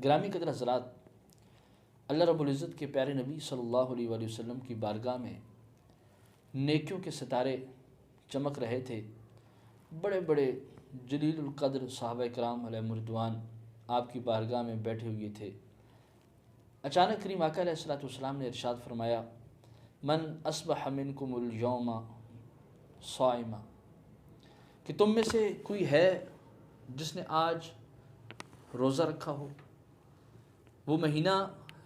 گرامی قدر حضرات، اللہ رب العزت کے پیارے نبی صلی اللہ علیہ وآلہ وسلم کی بارگاہ میں نیکیوں کے ستارے چمک رہے تھے۔ بڑے بڑے جلیل القدر صحابہ کرام علیہ رضوان آپ کی بارگاہ میں بیٹھے ہوئے تھے۔ اچانک کریم آقا علیہ السلام نے ارشاد فرمایا، من اصبح منکم اليوم صائما، کہ تم میں سے کوئی ہے جس نے آج روزہ رکھا ہو۔ وہ مہینہ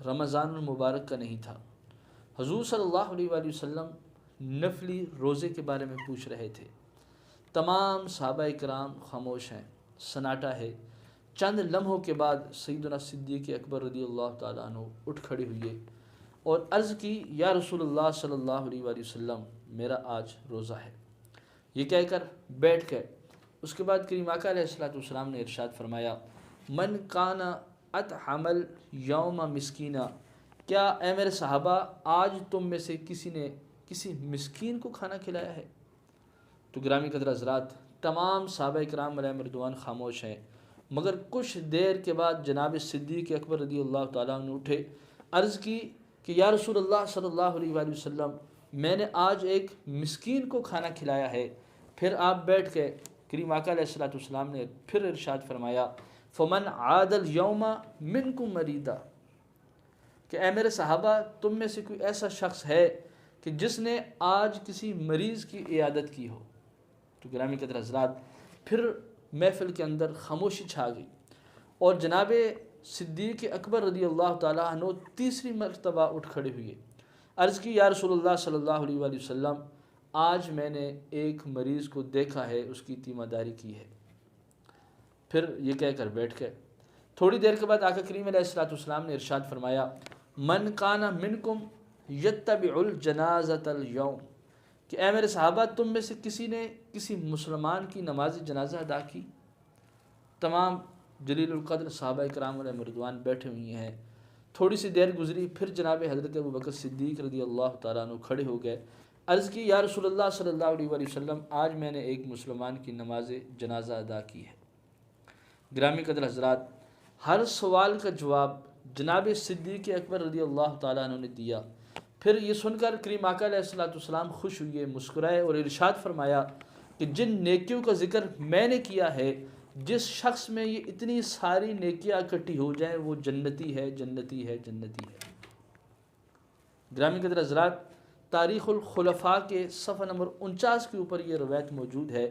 رمضان المبارک کا نہیں تھا۔ حضور صلی اللہ علیہ وآلہ وسلم نفلی روزے کے بارے میں پوچھ رہے تھے۔ تمام صحابہ کرام خاموش ہیں، سناٹا ہے۔ چند لمحوں کے بعد سیدنا صدیق اکبر رضی اللہ تعالیٰ عنہ اٹھ کھڑے ہوئے اور عرض کی، یا رسول اللہ صلی اللہ علیہ وآلہ وسلم، میرا آج روزہ ہے۔ یہ کہہ کر بیٹھ گئے۔ اس کے بعد کریم آقا علیہ السلام نے ارشاد فرمایا، من کان اطعم الیوم مسکینا، کیا اے میرے صحابہ آج تم میں سے کسی نے کسی مسکین کو کھانا کھلایا ہے؟ تو گرامی قدر حضرات، تمام صحابہ کرام علیہ رضوان خاموش ہیں، مگر کچھ دیر کے بعد جناب صدیق اکبر رضی اللہ تعالیٰ عنہ اٹھے، عرض کی کہ یا رسول اللہ صلی اللہ علیہ وآلہ وسلم، میں نے آج ایک مسکین کو کھانا کھلایا ہے۔ پھر آپ بیٹھ گئے۔ کریم آقا علیہ السلام نے پھر ارشاد فرمایا، فمن عاد اليوم منکم مریدا، کہ اے میرے صحابہ تم میں سے کوئی ایسا شخص ہے کہ جس نے آج کسی مریض کی عیادت کی ہو۔ تو گرامی قدر حضرات، پھر محفل کے اندر خاموشی چھا گئی اور جناب صدیق اکبر رضی اللہ تعالیٰ عنہ تیسری مرتبہ اٹھ کھڑے ہوئے، عرض کی، یا رسول اللہ صلی اللہ علیہ وآلہ وسلم، آج میں نے ایک مریض کو دیکھا ہے، اس کی تیمہ داری کی ہے۔ پھر یہ کہہ کر بیٹھ گئے۔ تھوڑی دیر کے بعد آقا کریم علیہ السلام نے ارشاد فرمایا، من کان منکم یتبع الجنازۃ اليوم، کہ اے میرے صحابہ تم میں سے کسی نے کسی مسلمان کی نماز جنازہ ادا کی۔ تمام جلیل القدر صحابہ کرام علیہ رضوان بیٹھے ہوئے ہیں۔ تھوڑی سی دیر گزری، پھر جناب حضرت ابوبکر صدیق رضی اللہ تعالیٰ عنہ کھڑے ہو گئے، عرض کی، یا رسول اللہ صلی اللہ علیہ وآلہ وسلم، آج میں نے ایک مسلمان کی نماز جنازہ ادا کی ہے۔ گرامی قدر حضرات، ہر سوال کا جواب جناب صدیق اکبر رضی اللہ تعالیٰ عنہ نے دیا۔ پھر یہ سن کر کریم آقا علیہ السلام خوش ہوئے، مسکرائے اور ارشاد فرمایا کہ جن نیکیوں کا ذکر میں نے کیا ہے، جس شخص میں یہ اتنی ساری نیکیاں اکٹھی ہو جائیں وہ جنتی ہے، جنتی ہے، جنتی ہے۔ گرامی قدر حضرات، تاریخ الخلفاء کے صفحہ نمبر 49 کے اوپر یہ روایت موجود ہے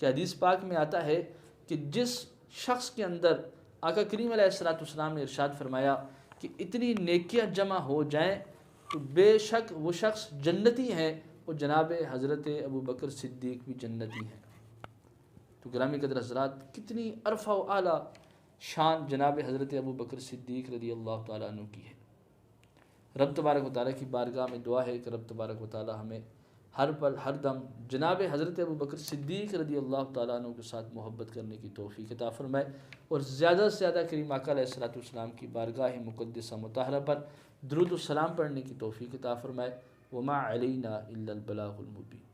کہ حدیث پاک میں آتا ہے کہ جس شخص کے اندر آقا کریم علیہ السلام نے ارشاد فرمایا کہ اتنی نیکیاں جمع ہو جائیں تو بے شک وہ شخص جنتی ہیں، اور جناب حضرت ابوبکر صدیق بھی جنتی ہیں۔ تو گرامی قدر حضرات، کتنی عرفہ و اعلیٰ شان جناب حضرت ابوبکر صدیق رضی اللہ تعالیٰ عنہ کی ہے۔ رب تبارک و تعالیٰ کی بارگاہ میں دعا ہے کہ رب تبارک و تعالیٰ ہمیں ہر پل ہر دم جناب حضرت ابوبکر صدیق رضی اللہ تعالیٰ عنہ کے ساتھ محبت کرنے کی توفیق عطا فرمائے، اور زیادہ سے زیادہ کریم آقا علیہ السلام کی بارگاہ مقدسہ مطہرہ پر درود و سلام پڑھنے کی توفیق عطا فرمائے۔ وما علینا الا البلاغ المبین۔